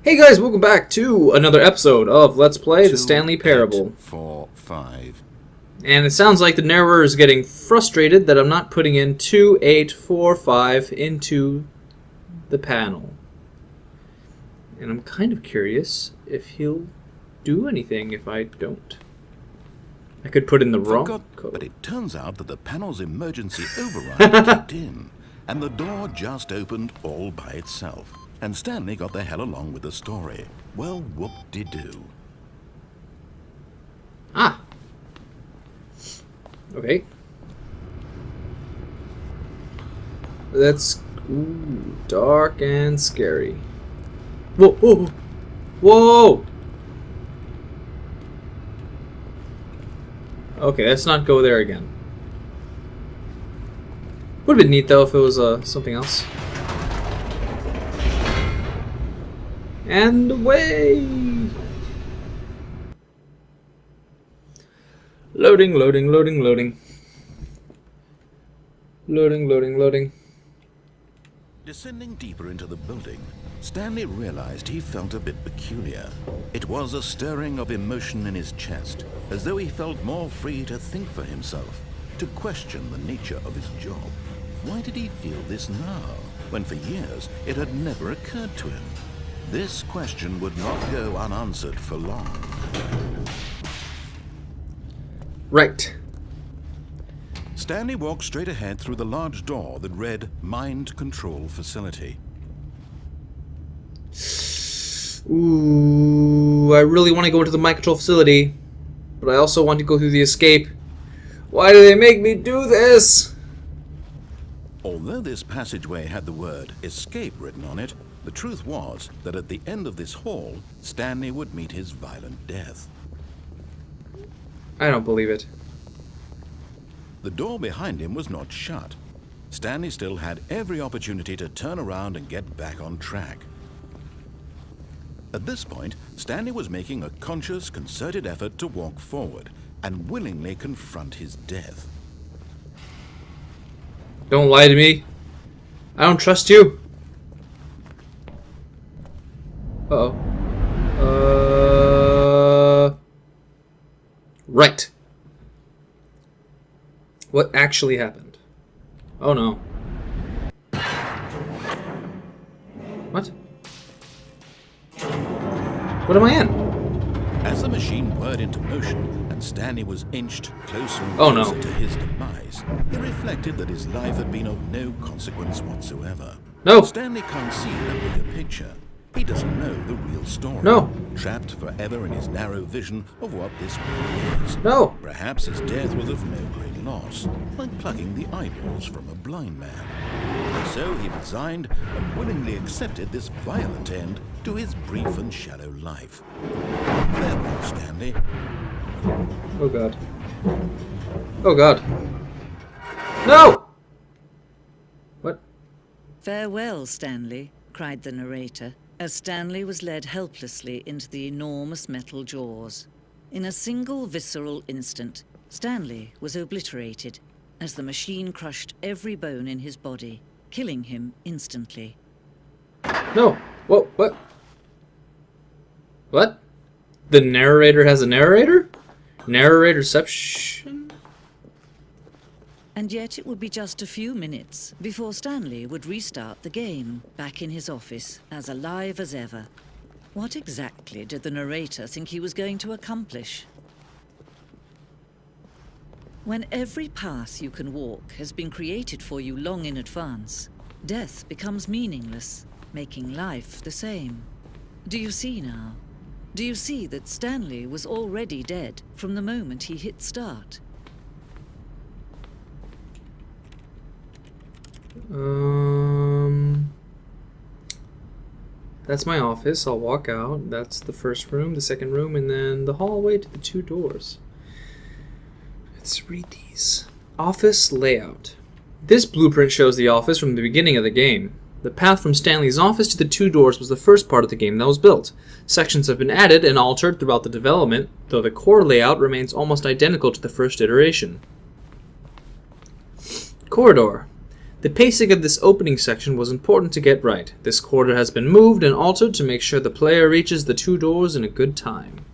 Hey guys, welcome back to another episode of Let's Play the Stanley Parable. 4, 5. And it sounds like the narrator is getting frustrated that I'm not putting in 2, 8, 4, 5 into the panel. And I'm kind of curious if he'll do anything if I don't. I could put in the wrong code. But it turns out that the panel's emergency override kicked in, and the door just opened all by itself. And Stanley got the hell along with the story. Well, whoop-de-doo. Ah! Okay. That's dark and scary. Whoa! Whoa! Whoa! Okay, let's not go there again. Would have been neat though if it was something else. And away! Loading, loading, loading, loading. Loading, loading, loading. Descending deeper into the building, Stanley realized he felt a bit peculiar. It was a stirring of emotion in his chest, as though he felt more free to think for himself, to question the nature of his job. Why did he feel this now, when for years it had never occurred to him? This question would not go unanswered for long. Right. Stanley walked straight ahead through the large door that read Mind Control Facility. Ooh, I really want to go into the mind control facility, but I also want to go through the escape. Why do they make me do this? Although this passageway had the word escape written on it, the truth was that at the end of this hall, Stanley would meet his violent death. I don't believe it. The door behind him was not shut. Stanley still had every opportunity to turn around and get back on track. At this point, Stanley was making a conscious, concerted effort to walk forward and willingly confront his death. Don't lie to me. I don't trust you. Uh-oh. Right. What actually happened? Oh no. What? What am I in? As the machine whirred into motion and Stanley was inched closer and Oh, no. closer to his demise, he reflected that his life had been of no consequence whatsoever. No. Stanley can't see the bigger picture. He doesn't know the real story. No. Trapped forever in his narrow vision of what this world is. No. Perhaps his death was of no great loss, like plucking the eyeballs from a blind man. So he resigned and willingly accepted this violent end to his brief and shallow life. Farewell, Stanley. Oh god. Oh god. No! What? "Farewell, Stanley," cried the narrator, as Stanley was led helplessly into the enormous metal jaws. In a single visceral instant, Stanley was obliterated as the machine crushed every bone in his body, killing him instantly. No. Whoa, what? What? The narrator has a narrator? Narratorception? And yet it would be just a few minutes before Stanley would restart the game, back in his office, as alive as ever. What exactly did the narrator think he was going to accomplish? When every path you can walk has been created for you long in advance, death becomes meaningless, making life the same. Do you see now? Do you see that Stanley was already dead from the moment he hit start? That's my office. I'll walk out. That's the first room, the second room, and then the hallway to the two doors. Let's read these. Office layout. This blueprint shows the office from the beginning of the game. The path from Stanley's office to the two doors was the first part of the game that was built. Sections have been added and altered throughout the development, though the core layout remains almost identical to the first iteration. Corridor. The pacing of this opening section was important to get right. This quarter has been moved and altered to make sure the player reaches the 2 doors in a good time.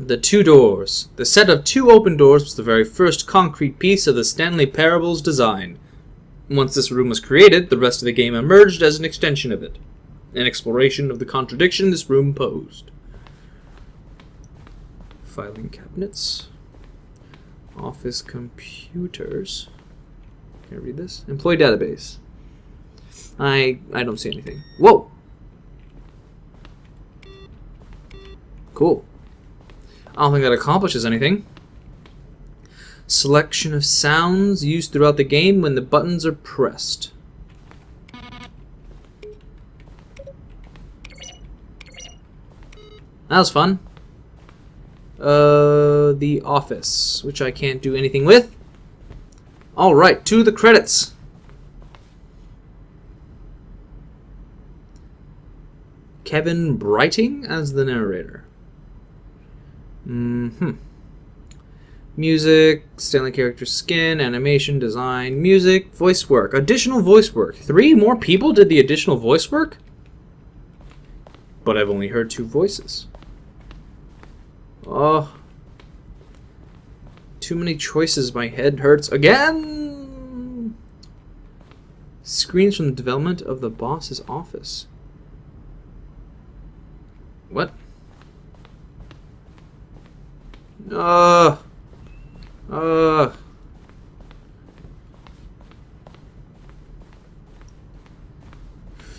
The 2 doors. The set of 2 open doors was the very first concrete piece of the Stanley Parable's design. Once this room was created, the rest of the game emerged as an extension of it. An exploration of the contradiction this room posed. Filing cabinets. Office computers. Can I read this? Employee database. I don't see anything. Whoa! Cool. I don't think that accomplishes anything. Selection of sounds used throughout the game when the buttons are pressed. That was fun. The office, which I can't do anything with. Alright, to the credits. Kevin Brighting as the narrator. Music, Stanley character skin, animation, design, music, voice work. Additional voice work. 3 more people did the additional voice work? But I've only heard 2 voices. Oh. Too many choices. My head hurts again. Screens from the development of the boss's office. What?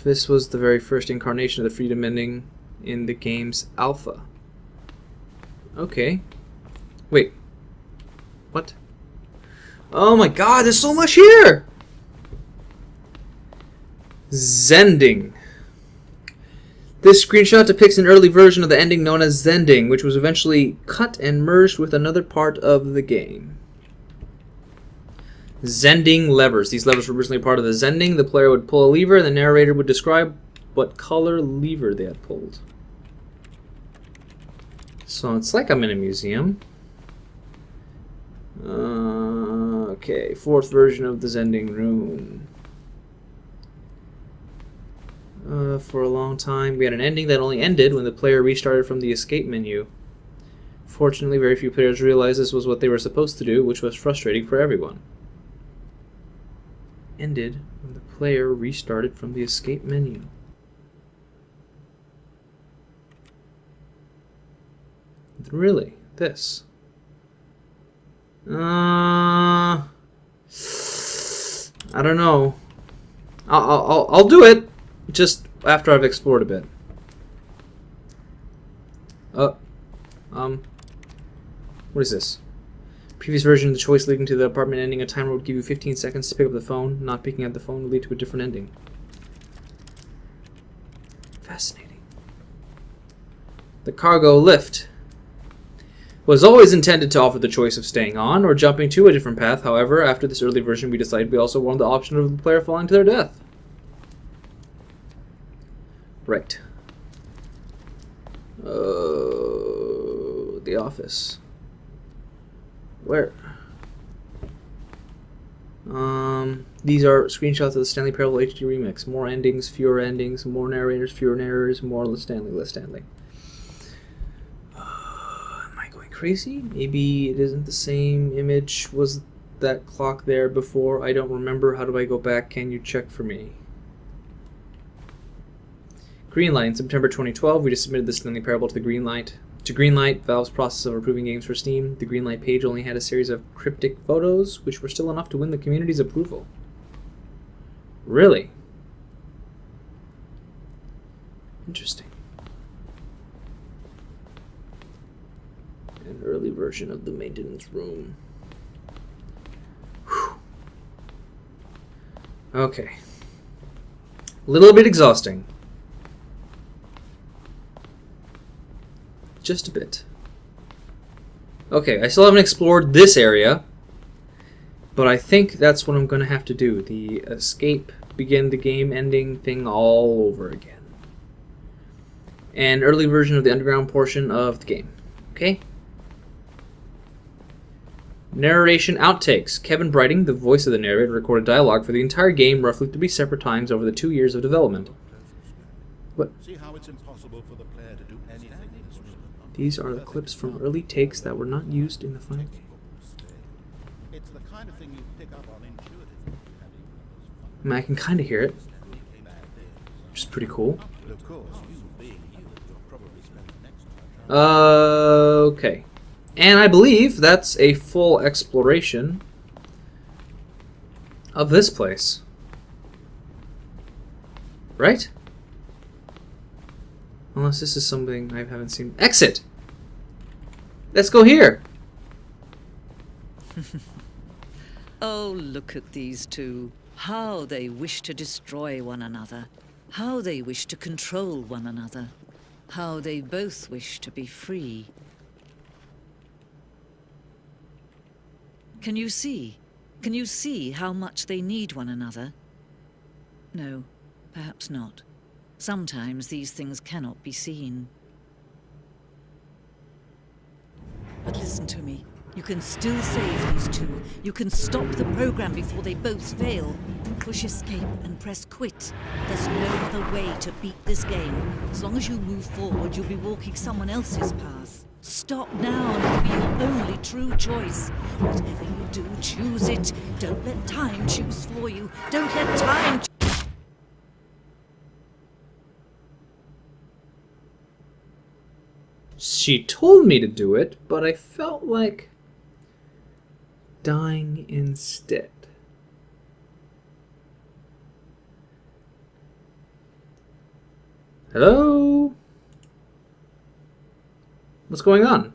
This was the very first incarnation of the freedom ending in the game's alpha. Okay. Wait. What? Oh my god, there's so much here! Zending. This screenshot depicts an early version of the ending known as Zending, which was eventually cut and merged with another part of the game. Zending levers. These levers were originally part of the Zending. The player would pull a lever and the narrator would describe what color lever they had pulled. So it's like I'm in a museum. Okay, 4th version of the Zending room. For a long time, we had an ending that only ended when the player restarted from the escape menu. Fortunately, very few players realized this was what they were supposed to do, which was frustrating for everyone. Ended when the player restarted from the escape menu. Really? This? I don't know. I'll do it. Just after I've explored a bit. What is this? Previous version of the choice leading to the apartment ending, a timer would give you 15 seconds to pick up the phone. Not picking up the phone would lead to a different ending. Fascinating. The cargo lift was always intended to offer the choice of staying on or jumping to a different path. However, after this early version, we decided we also wanted the option of the player falling to their death. Right. The office. Where? These are screenshots of the Stanley Parable HD Remix. More endings, fewer endings, more narrators, fewer narrators, more less Stanley, less Stanley. Am I going crazy? Maybe it isn't the same image. Was that clock there before? I don't remember. How do I go back? Can you check for me? Greenlight. In September 2012, we just submitted the Stanley Parable to the Greenlight. To Greenlight, Valve's process of approving games for Steam. The Greenlight page only had a series of cryptic photos, which were still enough to win the community's approval. Really? Interesting. An early version of the maintenance room. Whew. Okay. A little bit exhausting. Just a bit. Okay, I still haven't explored this area, but I think that's what I'm going to have to do. The escape, begin the game ending thing all over again. An early version of the underground portion of the game. Okay? Narration outtakes. Kevin Brighting, the voice of the narrator, recorded dialogue for the entire game roughly 3 separate times over the 2 years of development. What? See how it's impossible for the player to do anything. These are the clips from early takes that were not used in the final game. It's the kind of thing you pick up on intuitively. I mean, I can kind of hear it, which is pretty cool. But of course, you being you, you'll probably spend the next time. Okay. And I believe that's a full exploration of this place. Right? Unless this is something I haven't seen. Exit! Let's go here! Oh, look at these two. How they wish to destroy one another. How they wish to control one another. How they both wish to be free. Can you see? Can you see how much they need one another? No, perhaps not. Sometimes these things cannot be seen. But listen to me. You can still save these two. You can stop the program before they both fail. Push escape and press quit. There's no other way to beat this game. As long as you move forward, you'll be walking someone else's path. Stop now and it'll be your only true choice. Whatever you do, choose it. Don't let time choose for you. Don't let time She told me to do it, but I felt like dying instead. Hello? What's going on?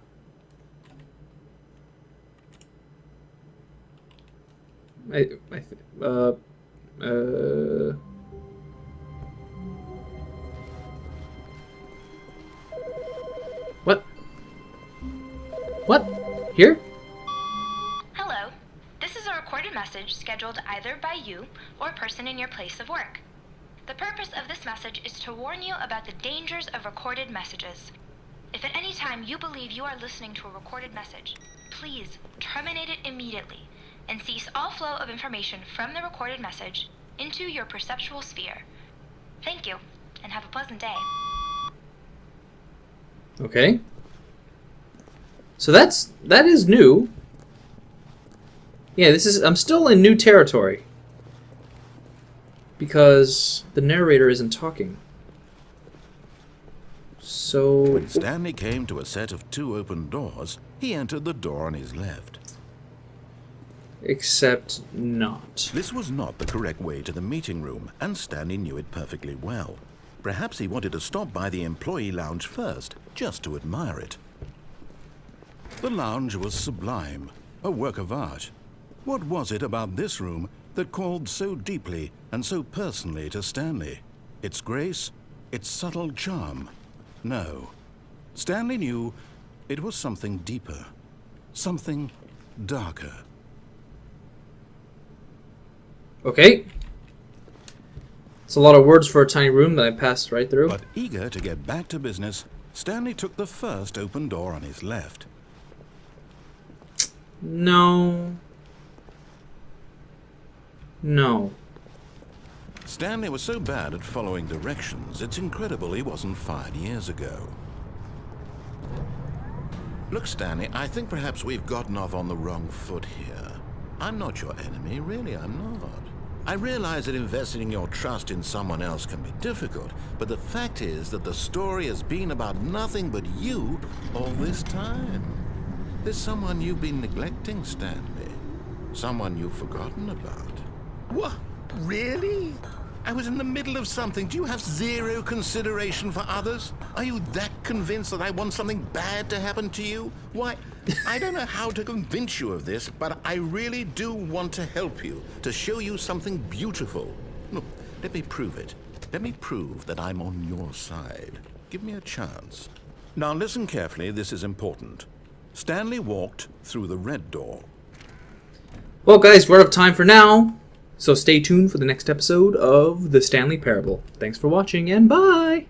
What? What? Here? Hello. This is a recorded message scheduled either by you or a person in your place of work. The purpose of this message is to warn you about the dangers of recorded messages. If at any time you believe you are listening to a recorded message, please terminate it immediately and cease all flow of information from the recorded message into your perceptual sphere. Thank you, and have a pleasant day. Okay. So that is new. Yeah, I'm still in new territory. Because the narrator isn't talking. So When Stanley came to a set of 2 open doors, he entered the door on his left. except not. This was not the correct way to the meeting room, and Stanley knew it perfectly well. Perhaps he wanted to stop by the employee lounge first, just to admire it. The lounge was sublime, a work of art. What was it about this room that called so deeply and so personally to Stanley? Its grace? Its subtle charm? No. Stanley knew it was something deeper, something darker. Okay. It's a lot of words for a tiny room that I passed right through. But eager to get back to business, Stanley took the first open door on his left. No. No. Stanley was so bad at following directions, it's incredible he wasn't fired years ago. Look, Stanley, I think perhaps we've gotten off on the wrong foot here. I'm not your enemy, really, I'm not. I realize that investing your trust in someone else can be difficult, but the fact is that the story has been about nothing but you all this time. There's someone you've been neglecting, Stanley. Someone you've forgotten about. What? Really? I was in the middle of something. Do you have zero consideration for others? Are you that convinced that I want something bad to happen to you? Why, I don't know how to convince you of this, but I really do want to help you, to show you something beautiful. Look, let me prove it. Let me prove that I'm on your side. Give me a chance. Now listen carefully, this is important. Stanley walked through the red door. Well, guys, we're out of time for now. So stay tuned for the next episode of the Stanley Parable. Thanks for watching, and bye!